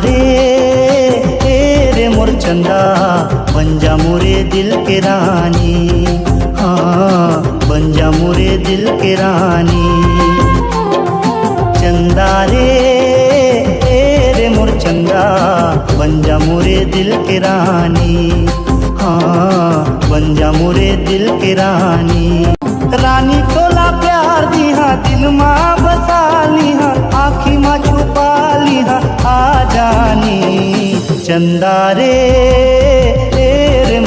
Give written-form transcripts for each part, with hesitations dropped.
रे रे मोर चंदा, बन जा मोरे दिल के रानी। हाँ बन जा मोरे दिल के रानी। चंदा रे मोर चंदा, बन जा मोरे दिल के रानी। हाँ बन जा मोरे दिल के रानी। रानी तोला प्यार दिहा, दिल माँ बसा लिहा, आँखी माँ छुपा लिहा आ जानी। चंदा रे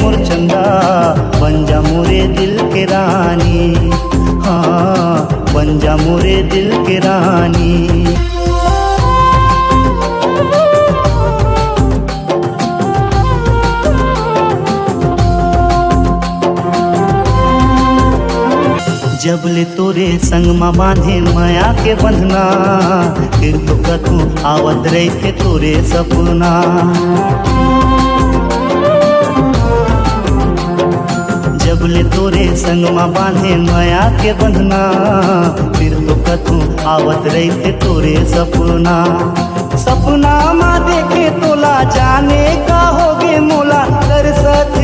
मोर चंदा, बन जा मोरे दिल के रानी। हाँ बन जा मोरे दिल के रानी। जब ले तोरे संग माँ बांधे माया के बंधना, फिर तो कतू आवत रहे तोरे सपना। जब ले तोरे संग माँ बांधे माया के बंधना, फिर तो कतू आवत रहे तोरे सपना। सपना माँ देखे तोला, जाने का होगे मोला, तरसत